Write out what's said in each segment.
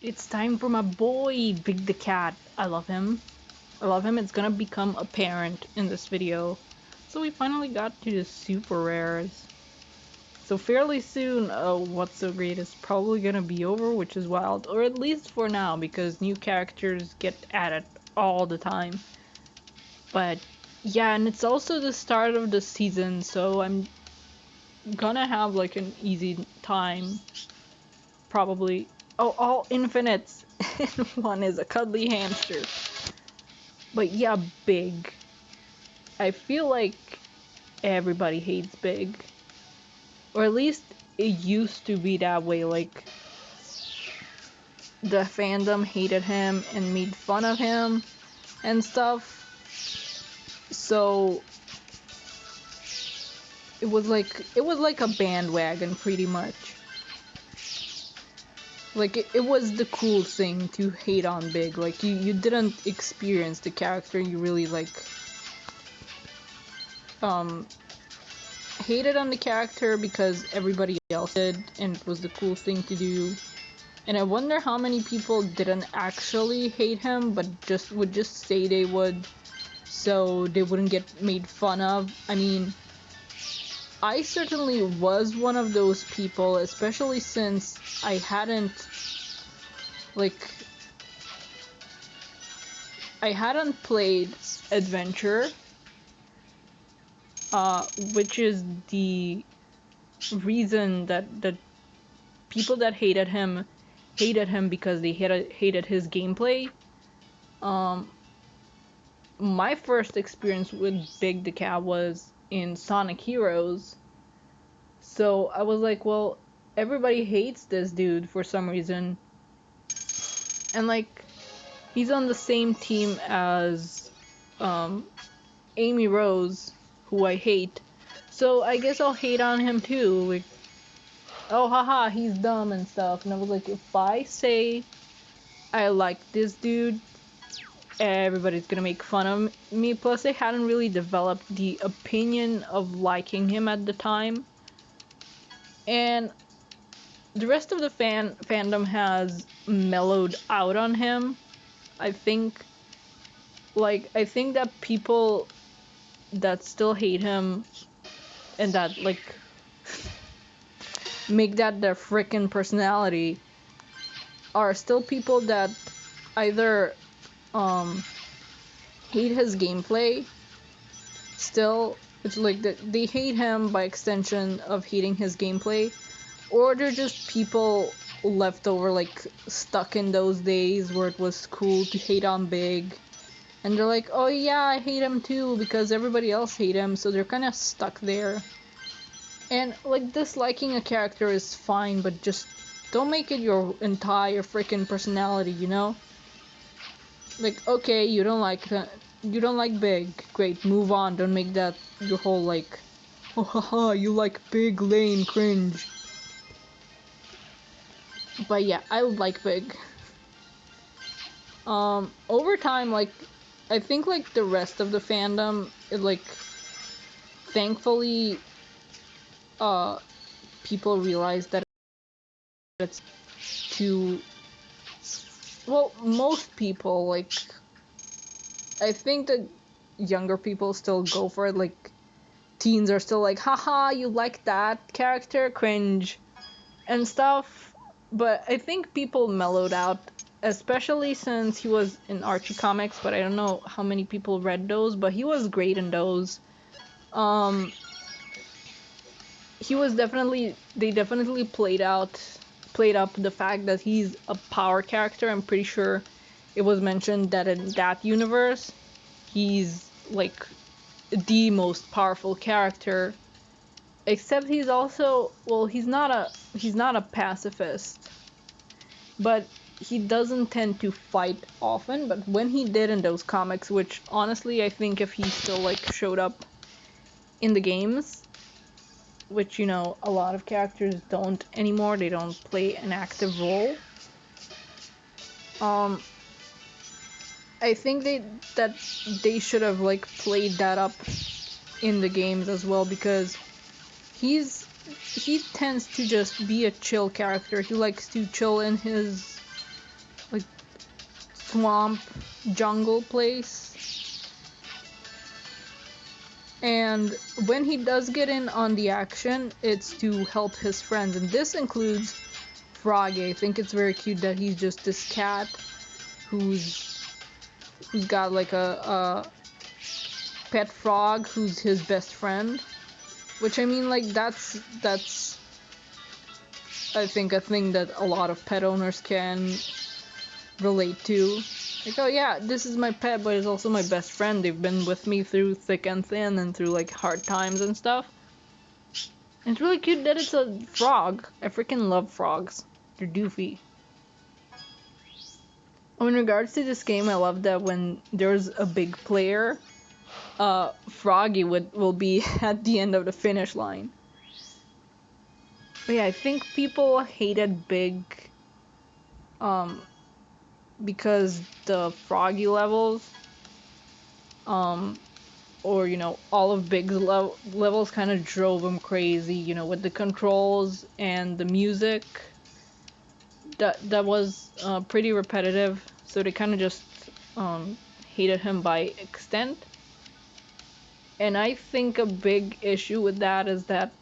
It's time for my boy, Big the Cat. I love him. I love him. It's gonna become apparent in this video. So we finally got to the super rares. So fairly soon, What's So Great is probably gonna be over, which is wild. Or at least for now, because new characters get added all the time. But yeah, and it's also the start of the season, so I'm gonna have like an easy time. Probably. Oh, all infinites! And one is a cuddly hamster. But yeah, Big. I feel like everybody hates Big. Or at least it used to be that way, like the fandom hated him and made fun of him and stuff. So it was like a bandwagon pretty much. Like it was the cool thing to hate on Big. Like you didn't experience the character, you really like um hated on the character because everybody else did and it was the cool thing to do. And I wonder how many people didn't actually hate him but would just say they would so they wouldn't get made fun of. I mean, I certainly was one of those people, especially since I hadn't like I hadn't played Adventure, which is the reason that people that hated him because they hated his gameplay. Um, my first experience with Big the Cat was in Sonic Heroes, so I was like, well, everybody hates this dude for some reason, and like he's on the same team as Amy Rose, who I hate, so I guess I'll hate on him too. Like, oh haha, he's dumb and stuff, and I was like, if I say I like this dude, everybody's gonna make fun of me. Plus, I hadn't really developed the opinion of liking him at the time, and the rest of the fandom has mellowed out on him. I think, I think that people that still hate him and that like make that their freaking personality are still people that either hate his gameplay still, it's like they hate him by extension of hating his gameplay, or they're just people left over, like stuck in those days where it was cool to hate on Big, and they're like, oh yeah, I hate him too because everybody else hate him, so they're kind of stuck there. And like disliking a character is fine, but just don't make it your entire freaking personality, you know? Like, okay, you don't like Big, great, move on. Don't make that your whole like, oh haha, you like Big, lame, cringe. But yeah, I like Big. Over time, like, I think like the rest of the fandom, it like, thankfully, people realize that it's too. Well, most people like. I think that younger people still go for it. Like, teens are still like, haha, you like that character, cringe, and stuff. But I think people mellowed out, especially since he was in Archie comics. But I don't know how many people read those. But he was great in those. He was definitely they definitely played up the fact that he's a power character. I'm pretty sure it was mentioned that in that universe he's like the most powerful character, except he's also, well, he's not a pacifist, but he doesn't tend to fight often. But when he did in those comics, which honestly I think if he still like showed up in the games, which, you know, a lot of characters don't anymore, they don't play an active role. I think that they should have like played that up in the games as well, because he tends to just be a chill character. He likes to chill in his swamp jungle place. And when he does get in on the action, it's to help his friends, and this includes Froggy. I think it's very cute that he's just this cat who's got like a pet frog who's his best friend. Which, I mean, like, that's I think a thing that a lot of pet owners can relate to. Like, oh yeah, this is my pet, but it's also my best friend. They've been with me through thick and thin and through like hard times and stuff. And it's really cute that it's a frog. I freaking love frogs. They're doofy. Oh, in regards to this game, I love that when there's a big player, Froggy will be at the end of the finish line. But yeah, I think people hated Big, because the Froggy levels, or you know, all of Big's levels kind of drove him crazy. You know, with the controls and the music. That was pretty repetitive, so they kind of just hated him by extent. And I think a big issue with that is that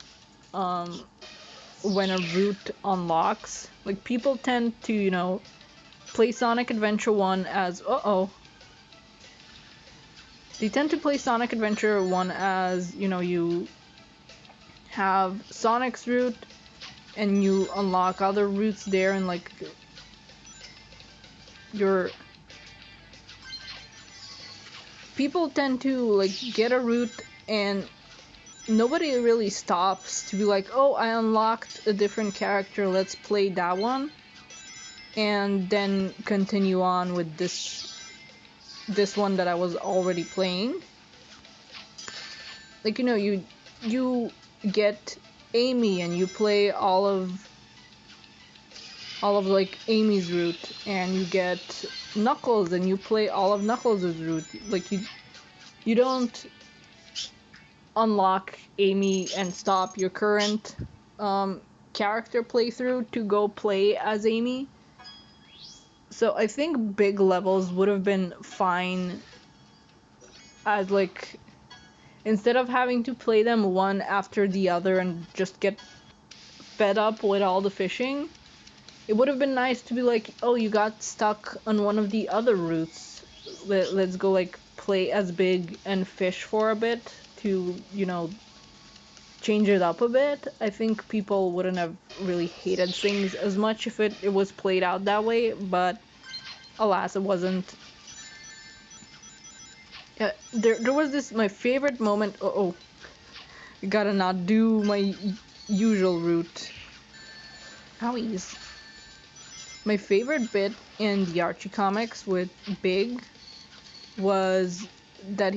when a route unlocks, like people tend to, you know, play Sonic Adventure 1 as they tend to play Sonic Adventure 1 as, you know, you have Sonic's route and you unlock other routes there, and like people tend to like get a route and nobody really stops to be like, oh, I unlocked a different character, let's play that one, and then continue on with this one that I was already playing. Like, you know, you get Amy and you play all of like Amy's route, and you get Knuckles and you play all of Knuckles' route. Like you don't unlock Amy and stop your current character playthrough to go play as Amy. So I think big levels would have been fine as like, instead of having to play them one after the other and just get fed up with all the fishing, it would have been nice to be like, oh, you got stuck on one of the other routes. Let's go like play as Big and fish for a bit to, you know, change it up a bit. I think people wouldn't have really hated things as much if it was played out that way, but alas, it wasn't. Yeah, there was this, my favorite moment. Gotta not do my usual route. Owies. My favorite bit in the Archie comics with Big was that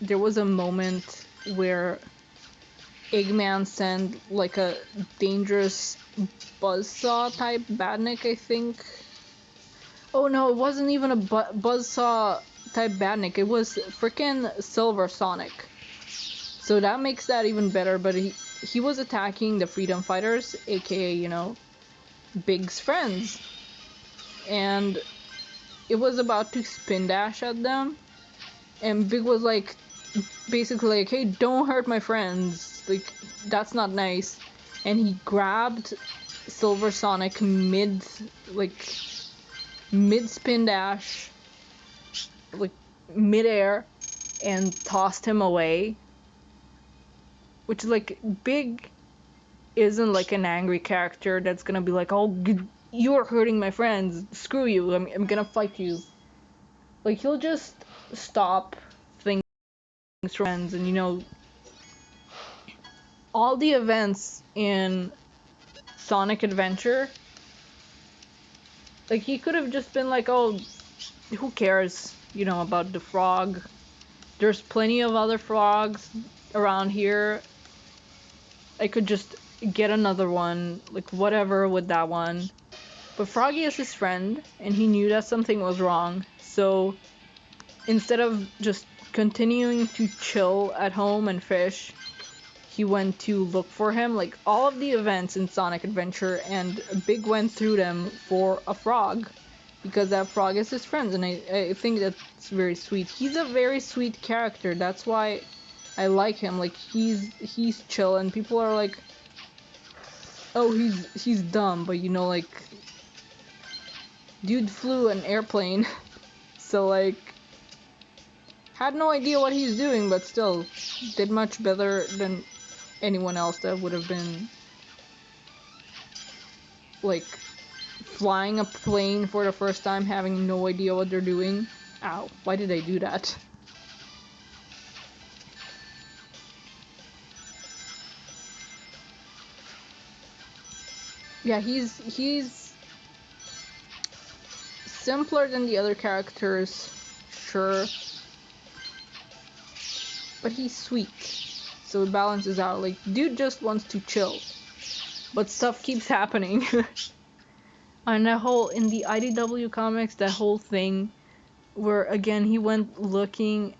there was a moment where Eggman sent like a dangerous buzzsaw type badnik, I think. Oh no, it wasn't even a buzzsaw type badnik, it was freaking Silver Sonic. So that makes that even better, but he was attacking the Freedom Fighters, aka, you know, Big's friends. And it was about to spin dash at them, and Big was like, basically like, hey, don't hurt my friends, like, that's not nice. And he grabbed Silver Sonic mid spin dash, like mid-air, and tossed him away. Which, like, Big isn't like an angry character that's gonna be like, oh, you're hurting my friends, screw you, I'm gonna fight you. Like, he'll just stop things from friends. And, you know, all the events in Sonic Adventure, like, he could have just been like, oh, who cares, you know, about the frog, there's plenty of other frogs around here, I could just get another one, like, whatever with that one. But Froggy is his friend, and he knew that something was wrong, so instead of just continuing to chill at home and fish, he went to look for him. Like, all of the events in Sonic Adventure, and Big went through them for a frog. because that frog is his friend, and I think that's very sweet. He's a very sweet character. That's why I like him. Like he's chill, and people are like, oh, he's dumb, but you know, like, dude flew an airplane, so like, had no idea what he's doing, but still did much better than anyone else that would have been like flying a plane for the first time, having no idea what they're doing. Ow, why did I do that? Yeah, he's simpler than the other characters, sure, but he's sweet, so it balances out. Like, dude just wants to chill, but stuff keeps happening. And that whole, in the IDW comics, that whole thing where again he went looking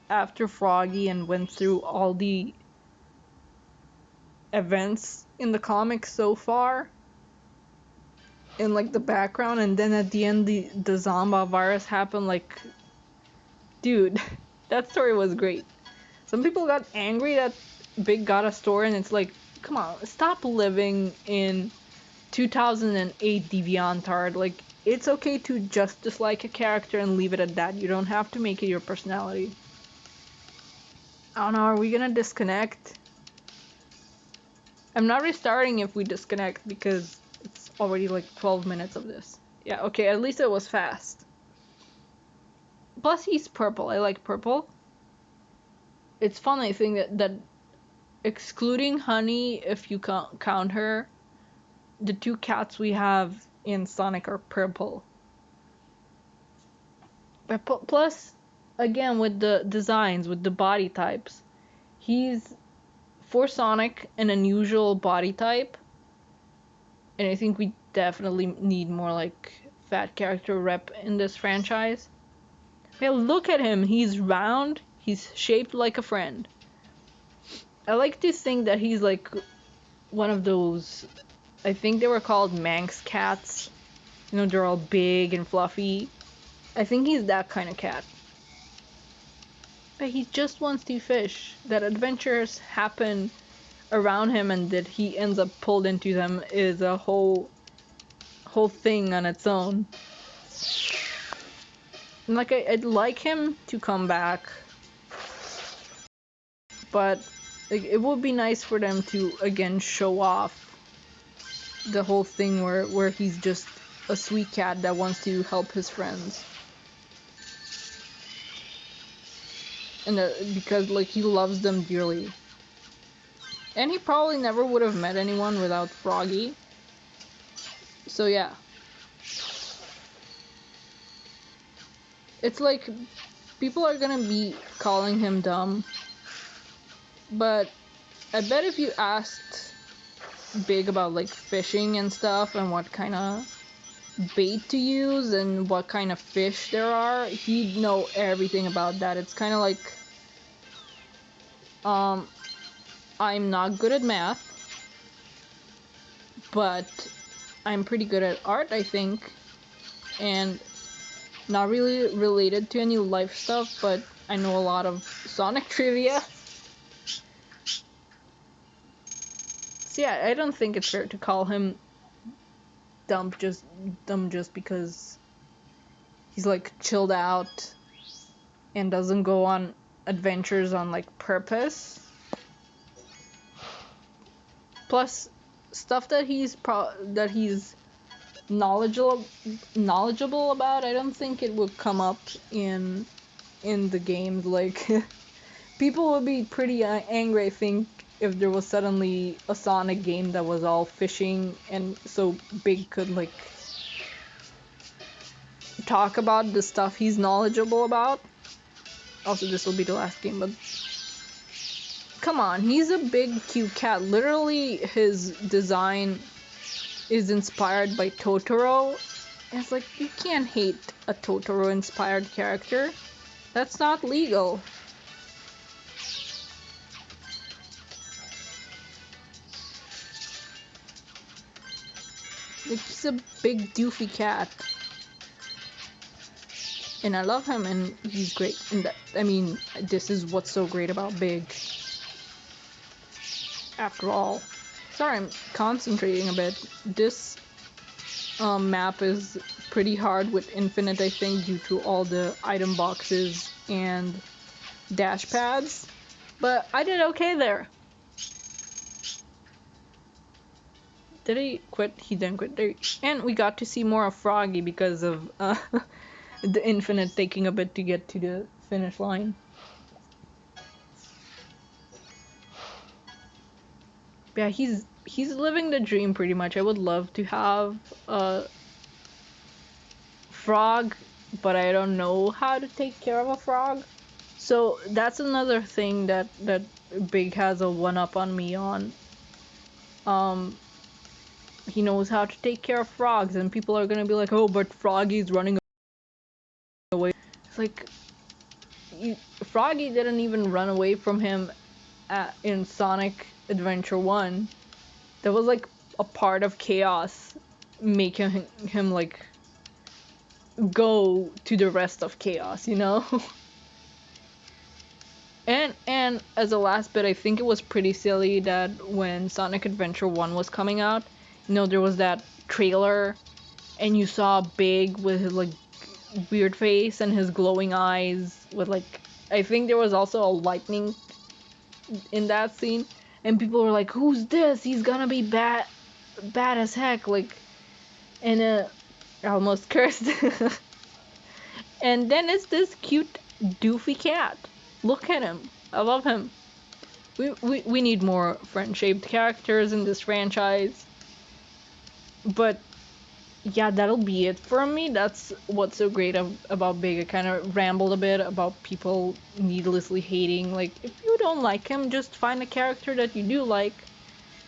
after Froggy and went through all the events in the comics so far in like the background, and then at the end the Zomba virus happened. Like, dude, that story was great. Some people got angry that Big got a story, and it's like, come on, stop living in 2008 DeviantArt. Like, it's okay to just dislike a character and leave it at that. You don't have to make it your personality. I don't know, are we gonna disconnect? I'm not restarting if we disconnect because it's already like 12 minutes of this. Yeah, okay, at least it was fast. Plus he's purple. I like purple. It's fun, I think, that excluding Honey, if you count her, the two cats we have in Sonic are purple. But plus, again, with the designs, with the body types, he's, for Sonic, an unusual body type. And I think we definitely need more, like, fat character rep in this franchise. Yeah, look at him. He's round. He's shaped like a friend. I like to think that he's, like, one of those, I think they were called Manx cats. You know, they're all big and fluffy. I think he's that kind of cat. But he just wants to fish. That adventures happen around him and that he ends up pulled into them is a whole thing on its own. And like, I'd like him to come back, but like, it would be nice for them to again show off the whole thing where he's just a sweet cat that wants to help his friends. And because like he loves them dearly. And he probably never would have met anyone without Froggy. So yeah. It's like, people are gonna be calling him dumb. But I bet if you asked Big about like fishing and stuff and what kind of bait to use and what kind of fish there are, he'd know everything about that. It's kind of like, I'm not good at math, but I'm pretty good at art, I think, and not really related to any life stuff, but I know a lot of Sonic trivia. So yeah, I don't think it's fair to call him dumb just because he's like chilled out and doesn't go on adventures on like purpose. Plus, stuff that he's knowledgeable about, I don't think it would come up in the games. Like, people would be pretty angry, I think, if there was suddenly a Sonic game that was all fishing, and so Big could like talk about the stuff he's knowledgeable about. Also, this will be the last game, but come on, he's a big cute cat. Literally, his design is inspired by Totoro. And it's like, you can't hate a Totoro inspired character. That's not legal. Like, he's a big doofy cat. And I love him, and he's great. And that, I mean, this is what's so great about Big. After all, sorry, I'm concentrating a bit. This map is pretty hard with Infinite, I think, due to all the item boxes and dash pads. But I did okay there. Did he quit? He didn't quit. And we got to see more of Froggy because of the Infinite taking a bit to get to the finish line. Yeah, he's living the dream pretty much. I would love to have a frog, but I don't know how to take care of a frog. So that's another thing that Big has a one up on me on. He knows how to take care of frogs, and people are gonna be like, "Oh, but Froggy's running away." It's like, Froggy didn't even run away from him in Sonic Adventure 1. That was like a part of chaos, making him like go to the rest of chaos, you know? And as a last bit, I think it was pretty silly that when Sonic Adventure 1 was coming out, there was that trailer and you saw Big with his like weird face and his glowing eyes with like, I think there was also a lightning in that scene, and people were like, "Who's this? He's gonna be bad as heck!" Like, and I almost cursed. And then it's this cute doofy cat. Look at him. I love him. We need more friend-shaped characters in this franchise. But yeah, that'll be it for me. That's what's so great about Big. I kind of rambled a bit about people needlessly hating. Like, if you don't like him, just find a character that you do like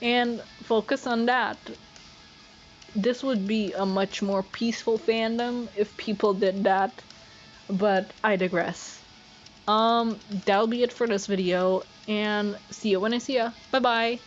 and focus on that. This would be a much more peaceful fandom if people did that, but I digress. That'll be it for this video, and see you when I see ya. Bye bye!